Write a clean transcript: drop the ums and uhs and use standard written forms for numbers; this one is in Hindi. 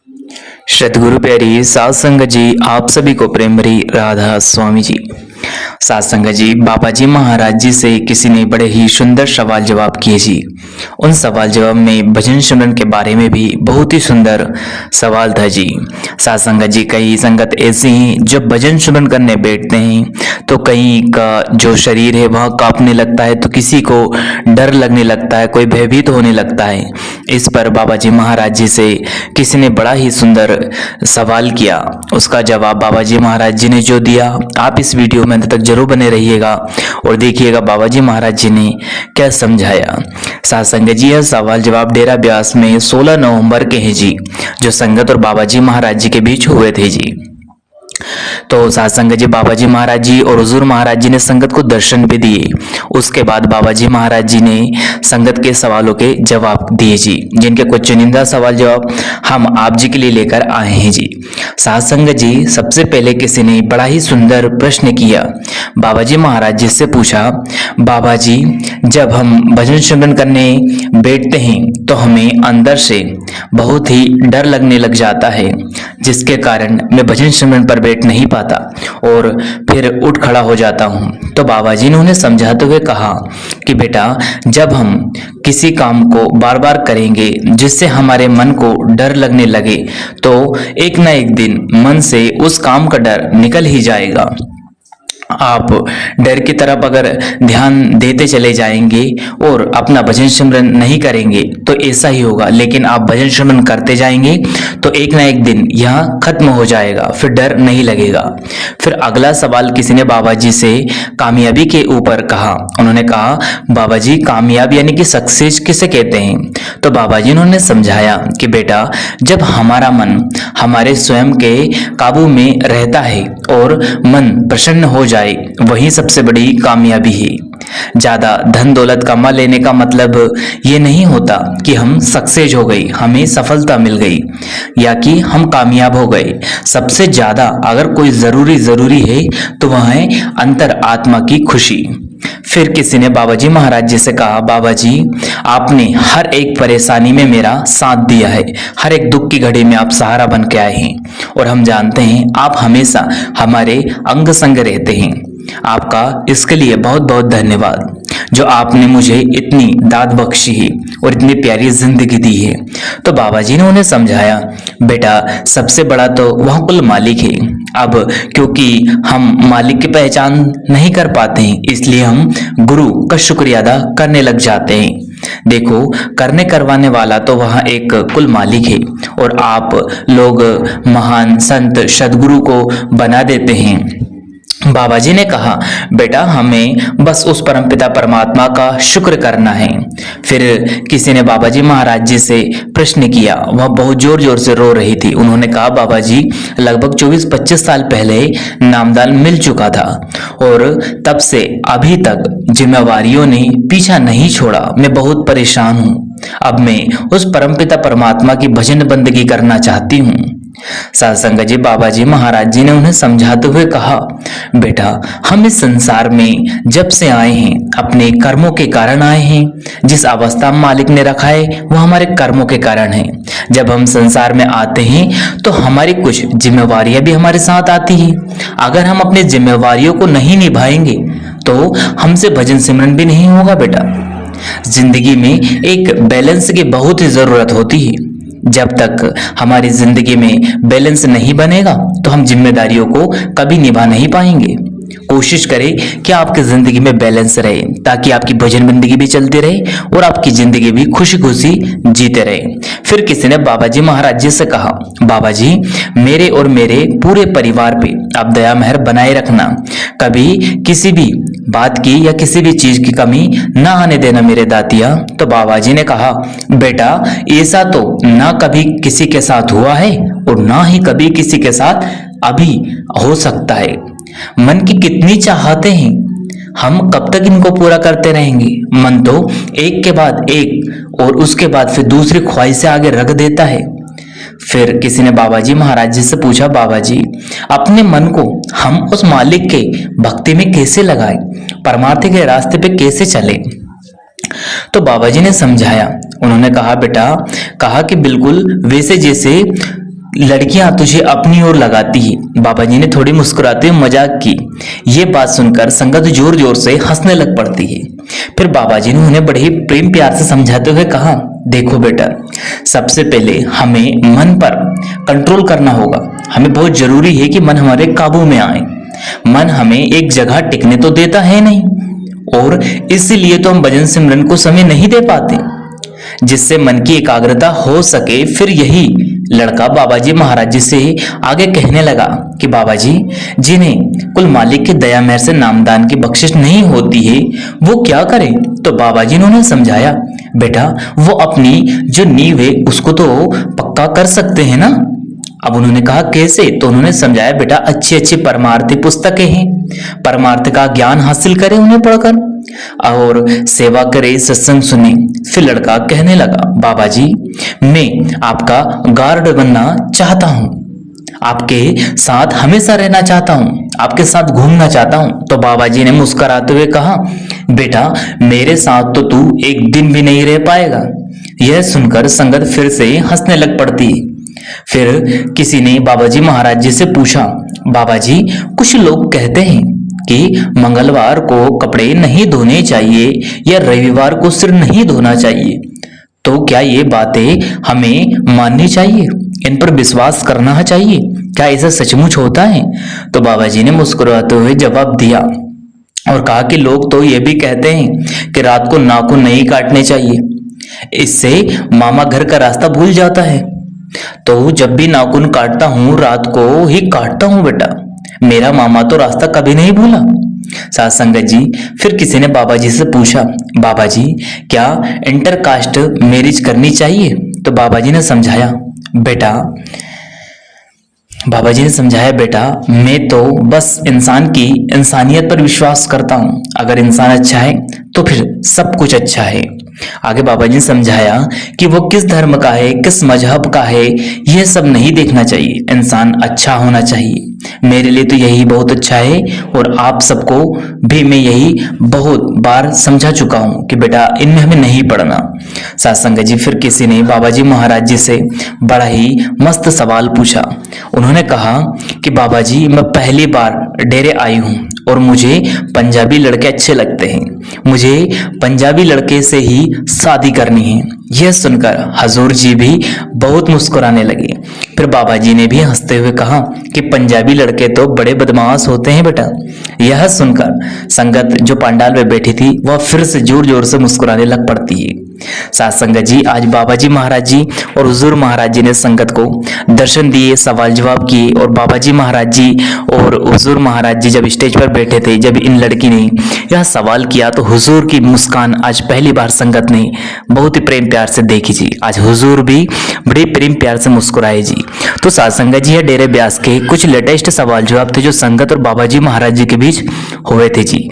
सतगुरु प्यारी साध संगत जी, आप सभी को प्रेम भरी राधा स्वामी जी। साध संगत जी, बाबा जी महाराज जी से किसी ने बड़े ही सुंदर सवाल जवाब किए जी। उन सवाल जवाब में भजन सिमरन के बारे में भी बहुत ही सुंदर सवाल था जी। साध संगत जी, कई संगत ऐसे हैं जब भजन सिमरन करने बैठते हैं तो कहीं का जो शरीर है वह कांपने लगता है, तो किसी को डर लगने लगता है, कोई भयभीत होने लगता है। इस पर बाबा जी महाराज जी से किसी ने बड़ा ही सुंदर सवाल किया। उसका जवाब बाबा जी महाराज जी ने जो दिया, आप इस वीडियो में अंत तक जरूर बने रहिएगा और देखिएगा बाबा जी महाराज जी ने क्या समझाया। साथ संगत जी, यह सवाल जवाब डेरा ब्यास में 16 नवंबर के हैं जी, जो संगत और बाबा जी महाराज जी के बीच हुए थे जी। तो साथ संगत जी, बाबा जी महाराज जी और हुजूर महाराज जी ने संगत को दर्शन भी दिए। उसके बाद बाबा जी महाराज जी ने संगत के सवालों के जवाब दिए जी, जिनके कुछ चुनिंदा सवाल जवाब हम आप जी के लिए लेकर आए हैं जी। साथ संगत जी, सबसे पहले किसी ने बड़ा ही सुंदर प्रश्न किया। बाबा जी महाराज जी से पूछा, बाबा जी जब हम भजन सिमरन करने बैठते हैं तो हमें अंदर से बहुत ही डर लगने लग जाता है, जिसके कारण मैं भजन सिमरन पर बैठ नहीं पाता और फिर उठ खड़ा हो जाता हूँ। तो बाबा जी ने उन्हें समझाते हुए कहा कि बेटा, जब हम किसी काम को बार बार करेंगे जिससे हमारे मन को डर लगने लगे तो एक ना एक दिन मन से उस काम का डर निकल ही जाएगा। आप डर की तरफ अगर ध्यान देते चले जाएंगे और अपना भजन सिमरन नहीं करेंगे तो ऐसा ही होगा, लेकिन आप भजन सिमरन करते जाएंगे तो एक ना एक दिन यह खत्म हो जाएगा, फिर डर नहीं लगेगा। फिर अगला सवाल किसी ने बाबा जी से कामयाबी के ऊपर कहा। उन्होंने कहा, बाबा जी कामयाब यानी कि सक्सेस किसे कहते हैं? तो बाबा जी उन्होंने समझाया कि बेटा, जब हमारा मन हमारे स्वयं के काबू में रहता है और मन प्रसन्न हो जाए, वही सबसे बड़ी कामयाबी है। ज्यादा धन दौलत कमा लेने का मतलब ये नहीं होता कि हम सक्सेस हो गई, हमें सफलता मिल गई या कि हम कामयाब हो गए। सबसे ज्यादा अगर कोई जरूरी है तो वह है अंतर आत्मा की खुशी। फिर किसी ने बाबा जी महाराज जी से कहा, बाबा जी आपने हर एक परेशानी में मेरा साथ दिया है, हर एक दुख की घड़ी में आप सहारा बन के आए हैं और हम जानते हैं आप हमेशा हमारे अंग संग रहते हैं। आपका इसके लिए बहुत बहुत धन्यवाद, जो आपने मुझे इतनी दाद बख्शी है और इतनी प्यारी जिंदगी दी है। तो बाबा जी ने उन्हें समझाया, बेटा सबसे बड़ा तो वह कुल मालिक है। अब क्योंकि हम मालिक की पहचान नहीं कर पाते हैं, इसलिए हम गुरु का शुक्रिया अदा करने लग जाते हैं। देखो, करने करवाने वाला तो वहाँ एक कुल मालिक है और आप लोग महान संत सदगुरु को बना देते हैं। बाबा जी ने कहा, बेटा हमें बस उस परमपिता परमात्मा का शुक्र करना है। फिर किसी ने बाबा जी महाराज जी से प्रश्न किया। वह बहुत जोर जोर से रो रही थी। उन्होंने कहा, बाबा जी लगभग 24-25 साल पहले नामदान मिल चुका था और तब से अभी तक जिम्मेवारियों ने पीछा नहीं छोड़ा। मैं बहुत परेशान हूँ। अब मैं उस परमपिता परमात्मा की भजन बंदगी करना चाहती हूँ। साध संगत जी, बाबा जी महाराज जी ने उन्हें समझाते हुए कहा, बेटा हम इस संसार में जब से आए हैं अपने कर्मों के कारण आए हैं। जिस अवस्था में मालिक ने रखा है वो हमारे कर्मों के कारण है। जब हम संसार में आते हैं तो हमारी कुछ जिम्मेवारियां भी हमारे साथ आती है। अगर हम अपनी जिम्मेवारियों को नहीं निभाएंगे तो हमसे भजन सिमरन भी नहीं होगा। बेटा जिंदगी में एक बैलेंस की बहुत ही जरूरत होती है। जब तक हमारी जिंदगी में बैलेंस नहीं बनेगा तो हम जिम्मेदारियों को कभी निभा नहीं पाएंगे। कोशिश करें कि आपकी जिंदगी में बैलेंस रहे, ताकि आपकी भजन बंदगी भी चलती रहे और आपकी जिंदगी भी खुशी खुशी जीते रहे। फिर किसी ने बाबा जी महाराज जी से कहा, बाबा जी मेरे और मेरे पूरे परिवार पे आप दया मेहर बनाए रखना। कभी किसी भी बात की या किसी भी चीज की कमी ना आने देना मेरे दातिया। तो बाबा जी ने कहा, बेटा ऐसा तो ना कभी किसी के साथ हुआ है और ना ही कभी किसी के साथ अभी हो सकता है। मन की कितनी चाहते हैं, हम कब तक इनको पूरा करते रहेंगे? मन तो एक के बाद एक और उसके बाद फिर दूसरी ख्वाहिशें आगे रख देता है। फिर किसी ने बाबा जी महाराज जी से पूछा, बाबा जी अपने मन को हम उस मालिक के भक्ति में कैसे लगाएं, परमार्थ के रास्ते पे कैसे चले? तो बाबा जी ने समझाया। उन्होंने कहा, बेटा कहा कि बिल्कुल वैसे जैसे लड़कियां तुझे अपनी ओर लगाती है। बाबा जी ने थोड़ी मुस्कुराते हुए मजाक की। ये बात सुनकर संगत जोर जोर से हंसने लग पड़ती है। फिर बाबा जी ने उन्हें बड़े ही प्रेम प्यार से समझाते हुए कहा, देखो बेटा, सबसे पहले हमें मन पर कंट्रोल करना होगा। हमें बहुत जरूरी है कि मन हमारे काबू में आए। मन हमें एक जगह टिकने तो देता है नहीं, और इसीलिए तो हम भजन सिमरन को समय नहीं दे पाते, जिससे मन की एकाग्रता हो सके। फिर यही लड़का बाबा जी महाराज जी से आगे कहने लगा कि बाबा जी, जिन्हें कुल मालिक की दया मेहर से नामदान की बख्शिश नहीं होती है, वो क्या करें? तो बाबा जी ने उन्हें समझाया, बेटा, वो अपनी जो नींव है उसको तो पक्का कर सकते हैं ना। अब उन्होंने कहा कैसे? तो उन्होंने समझाया, बेटा, अच्छी अच्छी परमार्थी पुस्तकें हैं, परमार्थ का ज्ञान हासिल करें उन्हें पढ़कर, और सेवा करे, सत्संग सुने। फिर लड़का कहने लगा, बाबा जी, मैं आपका गार्ड बनना चाहता हूँ, आपके साथ हमेशा रहना चाहता हूँ, आपके साथ घूमना चाहता हूँ। तो बाबा जी ने मुस्कुराते हुए कहा, बेटा, मेरे साथ तो तू एक दिन भी नहीं रह पाएगा। यह सुनकर संगत फिर से हंसने लग पड़ती है। फिर किसी ने बाबा जी महाराज जी से पूछा, बाबा जी, कुछ लोग कहते हैं कि मंगलवार को कपड़े नहीं धोने चाहिए या रविवार को सिर नहीं धोना चाहिए, तो क्या ये बातें हमें माननी चाहिए? इन पर विश्वास करना चाहिए? क्या ऐसा सचमुच होता है? तो बाबा जी ने मुस्कुराते हुए जवाब दिया और कहा कि लोग तो ये भी कहते हैं कि रात को नाखून नहीं काटने चाहिए, इससे मामा घर का रास्ता भूल जाता है। तो जब भी नाखून काटता हूँ रात को ही काटता हूँ बेटा, मेरा मामा तो रास्ता कभी नहीं भूला। साथ संगत जी, फिर किसी ने बाबा जी से पूछा, बाबा जी, क्या इंटरकास्ट मैरिज करनी चाहिए? तो बाबा जी ने समझाया, बेटा, मैं तो बस इंसान की इंसानियत पर विश्वास करता हूँ। अगर इंसान अच्छा है तो फिर सब कुछ अच्छा है। आगे बाबा जी ने समझाया कि वो किस धर्म का है, किस मजहब का है, यह सब नहीं देखना चाहिए, इंसान अच्छा होना चाहिए। मेरे लिए तो यही बहुत अच्छा है, और आप सबको भी मैं यही बहुत बार समझा चुका हूँ कि बेटा, इनमें हमें नहीं पड़ना। सत्संग जी, फिर किसी ने बाबा जी महाराज जी से बड़ा ही मस्त सवाल पूछा। उन्होंने कहा कि बाबा जी, मैं पहली बार डेरे आई हूँ और मुझे पंजाबी लड़के अच्छे लगते हैं, मुझे पंजाबी लड़के से ही शादी करनी है। यह सुनकर हजूर जी भी बहुत मुस्कुराने लगे। फिर बाबा जी ने भी हंसते हुए कहा कि पंजाबी लड़के तो बड़े बदमाश होते हैं बेटा। यह सुनकर संगत जो पंडाल में बैठी थी वह फिर से जोर जोर से मुस्कुराने लग पड़ती है। साथ संगत जी, आज बाबा जी महाराज जी और हुजूर महाराज जी ने संगत को दर्शन दिए, सवाल जवाब किए, और बाबा जी महाराज जी और हुजूर महाराज जी जब स्टेज पर बैठे थे, जब इन लड़की ने यह सवाल किया तो हुजूर की मुस्कान आज पहली बार संगत ने बहुत ही प्रेम प्यार से देखी जी। आज हुजूर भी बड़े प्रेम प्यार से मुस्कुराए जी। तो साथ संगत जी, यह डेरे ब्यास के कुछ लेटेस्ट सवाल जवाब थे जो संगत और बाबा जी महाराज जी के बीच हुए थे जी।